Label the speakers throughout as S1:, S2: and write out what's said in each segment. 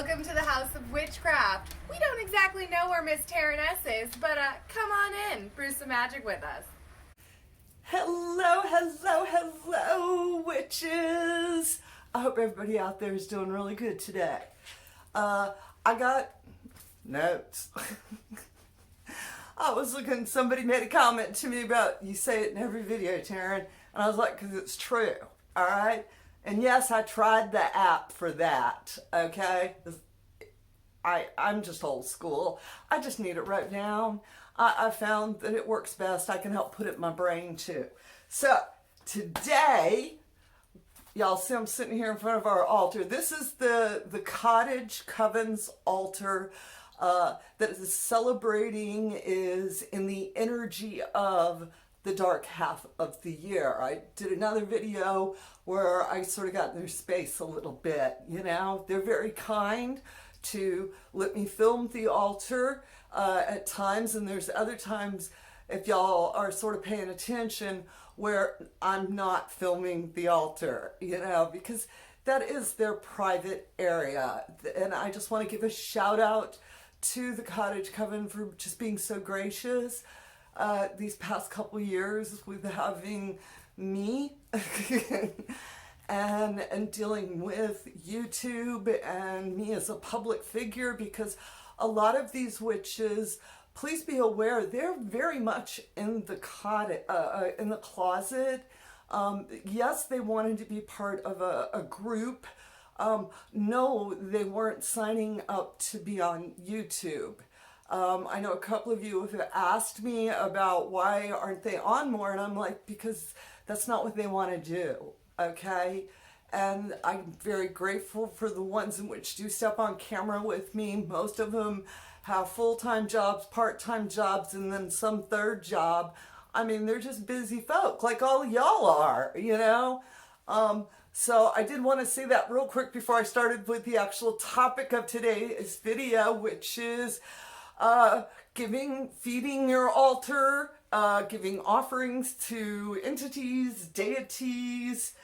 S1: Welcome to the House of Witchcraft. We don't exactly know where Miss Taren S is, but come on in, brew some magic with us.
S2: Hello, hello, hello, witches! I hope everybody out there is doing really good today. I got notes. I was looking, somebody made a comment to me about, you say it in every video, Taren, and I was like, because it's true, all right? And yes, I tried the app for that, okay? I'm just old school. I just need it wrote down. I found that it works best. I can help put it in my brain too. So today, y'all see I'm sitting here in front of our altar. This is the cottage coven's altar that is celebrating is in the energy of the dark half of the year. I did another video where I sort of got in their space a little bit, you know. They're very kind to let me film the altar at times, and there's other times, if y'all are sort of paying attention, where I'm not filming the altar, you know, because that is their private area. And I just want to give a shout out to the Cottage Coven for just being so gracious these past couple years with having me and dealing with YouTube and me as a public figure, because a lot of these witches, please be aware, they're very much in the closet. Yes, they wanted to be part of a group. No, they weren't signing up to be on YouTube. I know a couple of you have asked me about why aren't they on more, and I'm like, because that's not what they want to do, okay? And I'm very grateful for the ones in which do step on camera with me. Most of them have full-time jobs, part-time jobs, and then some third job. I mean, they're just busy folk, like all y'all are, you know? So I did want to say that real quick before I started with the actual topic of today's video, which is feeding your altar, giving offerings to entities, deities.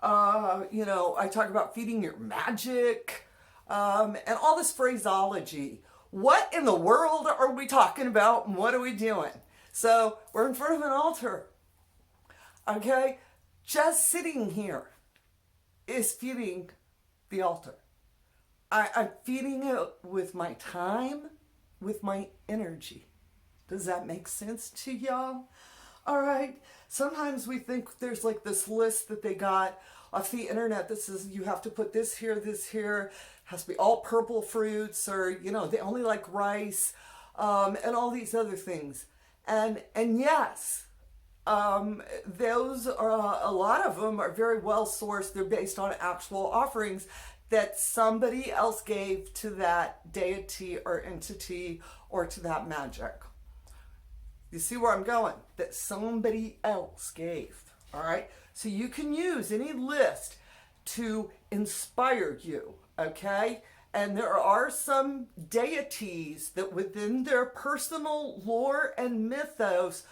S2: You know, I talk about feeding your magic, and all this phraseology. What in the world are we talking about, and what are we doing? So we're in front of an altar, okay? Just sitting here is feeding the altar. I'm feeding it with my time, with my energy. Does that make sense to y'all? All right. Sometimes we think there's like this list that they got off the internet that says you have to put this here, has to be all purple fruits, or, you know, they only like rice, and all these other things. And yes, those are, a lot of them are very well sourced. They're based on actual offerings that somebody else gave to that deity or entity or to that magic. You see where I'm going? That somebody else gave, all right? So you can use any list to inspire you, okay? And there are some deities that within their personal lore and mythos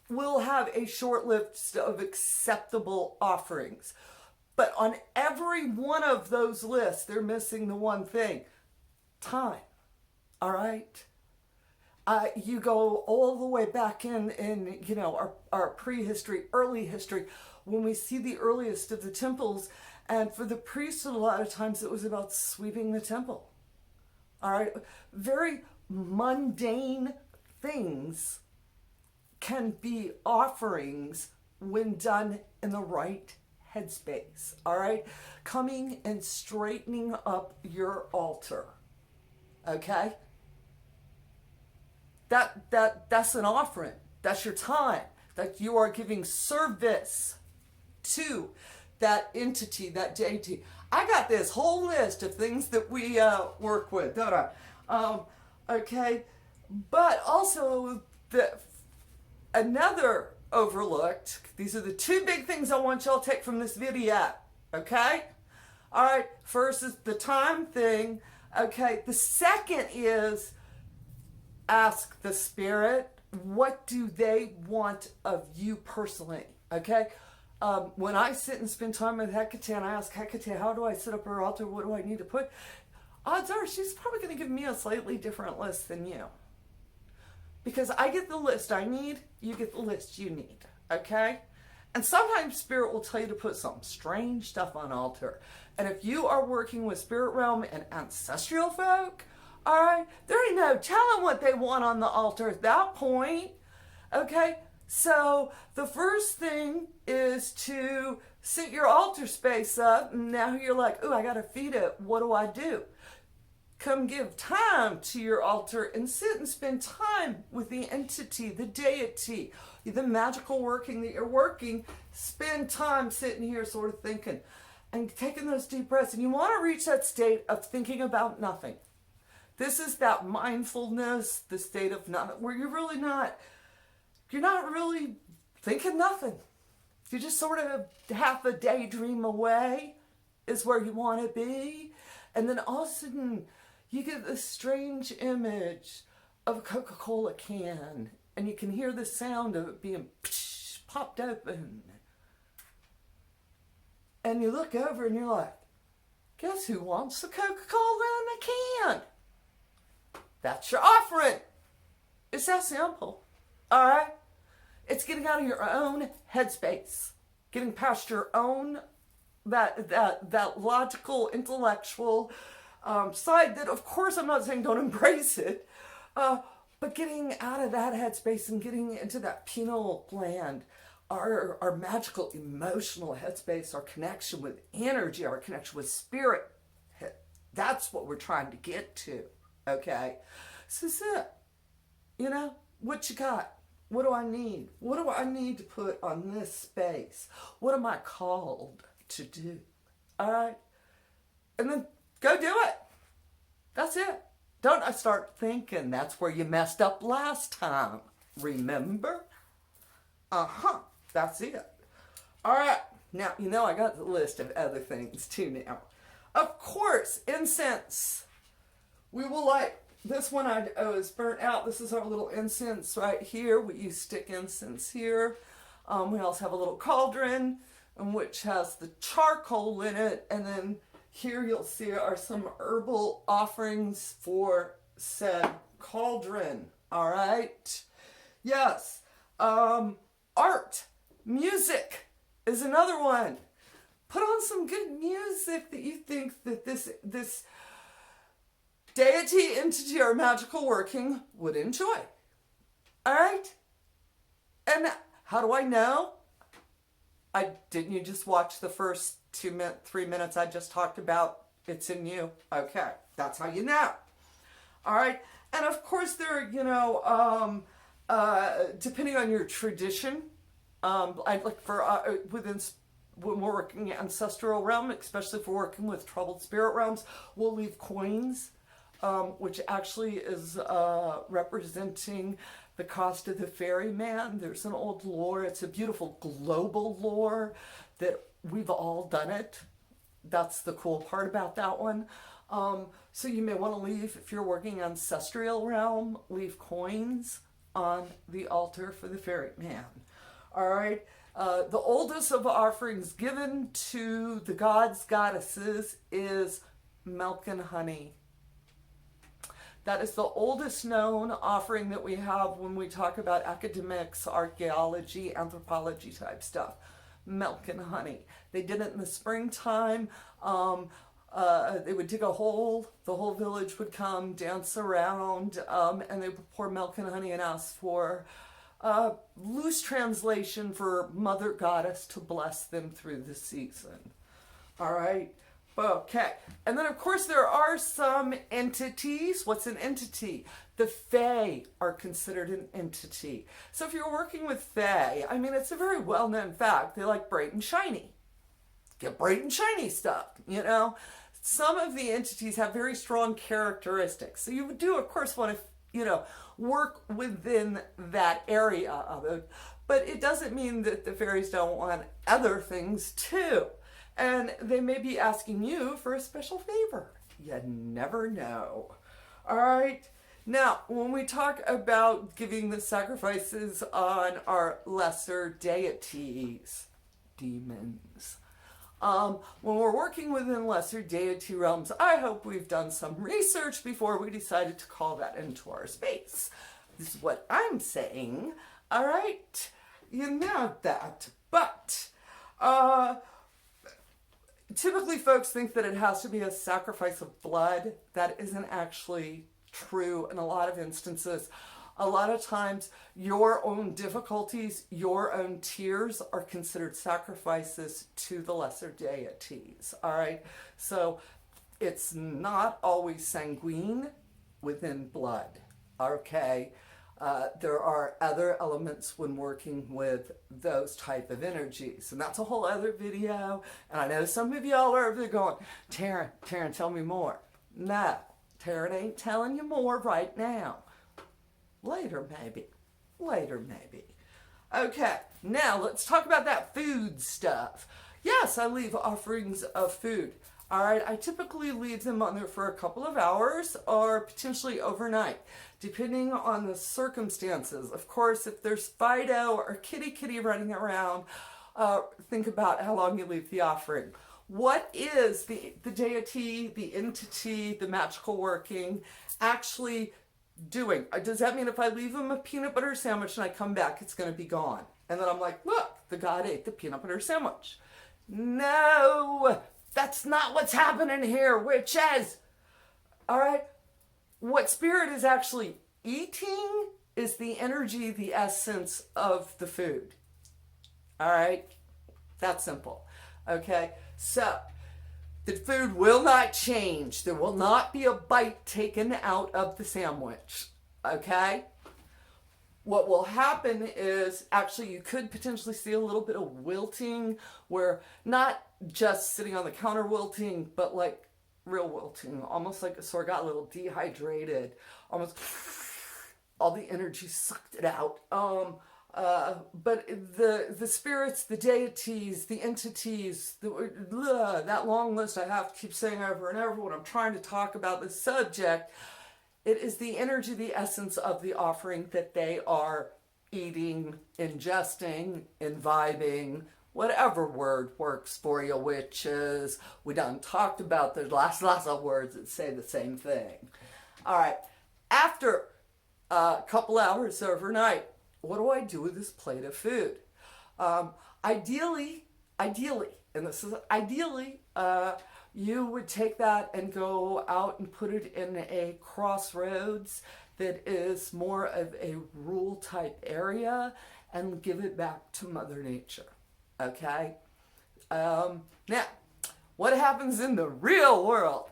S2: will have a short list of acceptable offerings. But on every one of those lists, they're missing the one thing: time, all right? You go all the way back in you know, our prehistory, early history, when we see the earliest of the temples, and for the priests, a lot of times it was about sweeping the temple, all right? Very mundane things can be offerings when done in the right headspace, all right? Coming and straightening up your altar, okay? That's an offering. That's your time, that you are giving service to that entity, that deity. I got this whole list of things that we work with, don't I? Okay, but also another overlooked, these are the two big things I want y'all to take from this video, okay? All right, first is the time thing, okay? The second is ask the spirit, what do they want of you personally, okay? When I sit and spend time with Hecate and I ask Hecate, how do I set up her altar? What do I need to put? odds are she's probably going to give me a slightly different list than you. Because I get the list I need, you get the list you need, okay? And sometimes Spirit will tell you to put some strange stuff on altar. And if you are working with Spirit Realm and ancestral folk, all right, there ain't no telling what they want on the altar at that point, okay? So the first thing is to set your altar space up. And now you're like, ooh, I got to feed it. What do I do? Come give time to your altar and sit and spend time with the entity, the deity, the magical working that you're working. Spend time sitting here sort of thinking and taking those deep breaths. And you want to reach that state of thinking about nothing. This is that mindfulness, the state of nothing, where you're not really thinking nothing. You just sort of half a daydream away is where you want to be. And then all of a sudden, you get this strange image of a Coca-Cola can, and you can hear the sound of it being popped open. And you look over and you're like, guess who wants the Coca-Cola in the can? That's your offering. It's that simple. All right? It's getting out of your own headspace, getting past your own that logical, intellectual side that, of course, I'm not saying don't embrace it, but getting out of that headspace and getting into that pineal gland, our magical, emotional headspace, our connection with energy, our connection with spirit. That's what we're trying to get to, okay? So that's it. You know, what you got? What do I need? What do I need to put on this space? What am I called to do? All right? And then go do it. That's it. Don't I start thinking that's where you messed up last time. Remember? That's it. All right. Now, you know I got the list of other things too now. Of course, incense. We will light. This one is burnt out. This is our little incense right here. We use stick incense here. We also have a little cauldron, which has the charcoal in it. And then here you'll see are some herbal offerings for said cauldron. All right. Yes. Art. Music is another one. Put on some good music that you think that this deity, entity, or magical working would enjoy. All right? And how do I know? Didn't you just watch the first 3 minutes I just talked about? It's in you. Okay. That's how you know. All right? And of course there are, depending on your tradition, I like for, when we're working ancestral realm, especially if we're working with troubled spirit realms, we'll leave coins, which actually is representing the cost of the ferryman. There's an old lore. It's a beautiful global lore that we've all done it. That's the cool part about that one. So you may want to leave, if you're working ancestral realm, leave coins on the altar for the ferryman. All right. The oldest of offerings given to the gods, goddesses is milk and honey. That is the oldest known offering that we have when we talk about academics, archaeology, anthropology type stuff. Milk and honey. They did it in the springtime. They would dig a hole. The whole village would come, dance around, and they would pour milk and honey and ask for loose translation for Mother Goddess to bless them through the season. All right. Okay. And then, of course, there are some entities. What's an entity? The Fae are considered an entity. So if you're working with Fae, I mean, it's a very well-known fact. They like bright and shiny. Get bright and shiny stuff, you know. Some of the entities have very strong characteristics. So you do, of course, want to, work within that area of it. But it doesn't mean that the fairies don't want other things, too. And they may be asking you for a special favor. You never know. All right. Now, when we talk about giving the sacrifices on our lesser deities, demons, When we're working within lesser deity realms, I hope we've done some research before we decided to call that into our space. This is what I'm saying. All right? You know that. But, typically folks think that it has to be a sacrifice of blood. That isn't actually true in a lot of instances. A lot of times your own difficulties, your own tears are considered sacrifices to the lesser deities. All right? So it's not always sanguine within blood. Okay? There are other elements when working with those type of energies. And that's a whole other video. And I know some of y'all are over there going, Taren, tell me more. No, Taren ain't telling you more right now. Later, maybe. Okay, now let's talk about that food stuff. Yes, I leave offerings of food. All right, I typically leave them on there for a couple of hours or potentially overnight, depending on the circumstances. Of course, if there's Fido or Kitty running around, think about how long you leave the offering. What is the deity, the entity, the magical working actually doing? Does that mean if I leave him a peanut butter sandwich and I come back, it's going to be gone? And then I'm like, look, the god ate the peanut butter sandwich. No, that's not what's happening here, witches. All right? What spirit is actually eating is the energy, the essence of the food. All right? That's simple. Okay? So, the food will not change. There will not be a bite taken out of the sandwich. Okay? What will happen is, actually, you could potentially see a little bit of wilting, where not just sitting on the counter wilting, but like real wilting, almost like sort of got a little dehydrated, almost all the energy sucked it out. But the spirits, the deities, the entities, that long list I have to keep saying over and over when I'm trying to talk about this subject, it is the energy, the essence of the offering that they are eating, ingesting, imbibing, whatever word works for you, witches. We done talked about there's lots of words that say the same thing. All right, after a couple hours overnight, what do I do with this plate of food? Ideally, and this is ideally, you would take that and go out and put it in a crossroads that is more of a rural type area and give it back to Mother Nature. Okay? Now, what happens in the real world?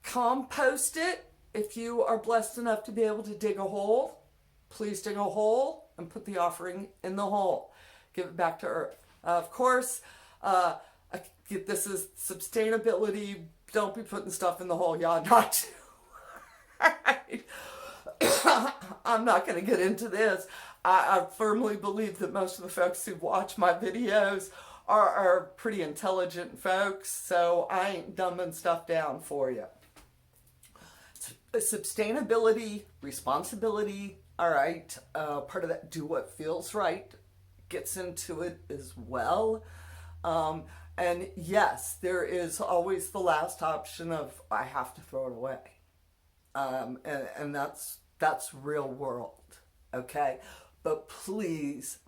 S2: Compost it. If you are blessed enough to be able to dig a hole, please dig a hole and put the offering in the hole. Give it back to earth. Of course, this is sustainability. Don't be putting stuff in the hole y'all not to. I'm not going to get into this. I firmly believe that most of the folks who watch my videos are pretty intelligent folks, so I ain't dumbing stuff down for you. Sustainability, responsibility, all right, part of that do what feels right gets into it as well. And yes, there is always the last option of I have to throw it away. And that's real world, okay? But please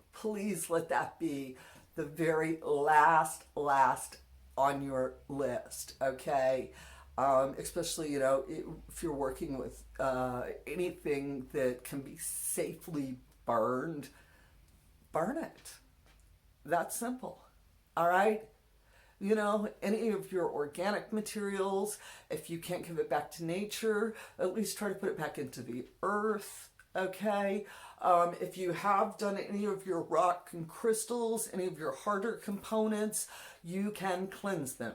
S2: let that be the very last on your list, okay? Especially, if you're working with anything that can be safely burned, burn it. That's simple, all right? Any of your organic materials, if you can't give it back to nature, at least try to put it back into the earth, okay? If you have done any of your rock and crystals, any of your harder components, you can cleanse them,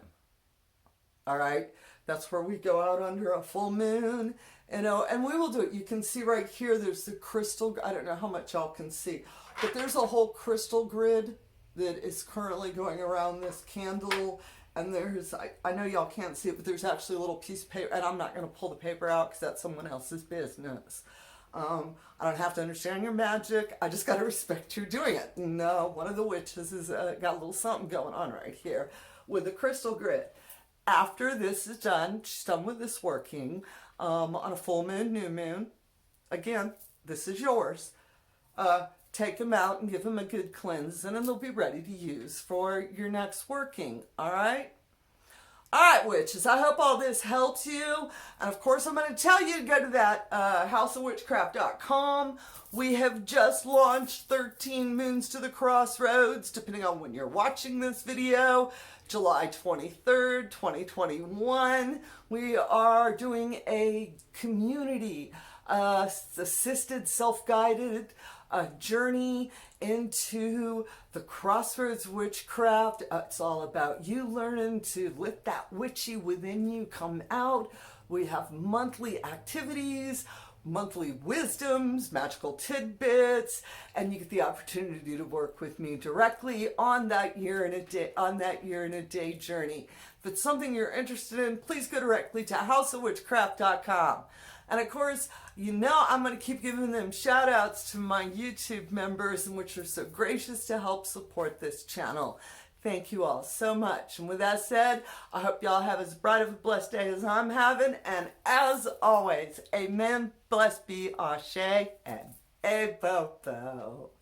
S2: all right? That's where we go out under a full moon, and we will do it. You can see right here, there's the crystal, I don't know how much y'all can see, but there's a whole crystal grid that is currently going around this candle, and there's, I know y'all can't see it, but there's actually a little piece of paper, and I'm not going to pull the paper out because that's someone else's business. I don't have to understand your magic. I just got to respect you doing it. And one of the witches has got a little something going on right here with the crystal grit. After this is done, she's done with this working on a full moon, new moon. Again, this is yours. Take them out and give them a good cleanse, and then they'll be ready to use for your next working. All right? All right, witches, I hope all this helps you. And of course, I'm going to tell you to go to that houseofwitchcraft.com. We have just launched 13 Moons to the Crossroads, depending on when you're watching this video. July 23rd, 2021. We are doing a community assisted, self-guided journey into the Crossroads Witchcraft. It's all about you learning to let that witchy within you come out. We have monthly activities, monthly wisdoms, magical tidbits, and you get the opportunity to work with me directly on that year in a day journey. If it's something you're interested in, please go directly to houseofwitchcraft.com. And of course, I'm going to keep giving them shout outs to my YouTube members, and which are so gracious to help support this channel. Thank you all so much. And with that said, I hope y'all have as bright of a blessed day as I'm having. And as always, amen, blessed be, ashe, and a bobo.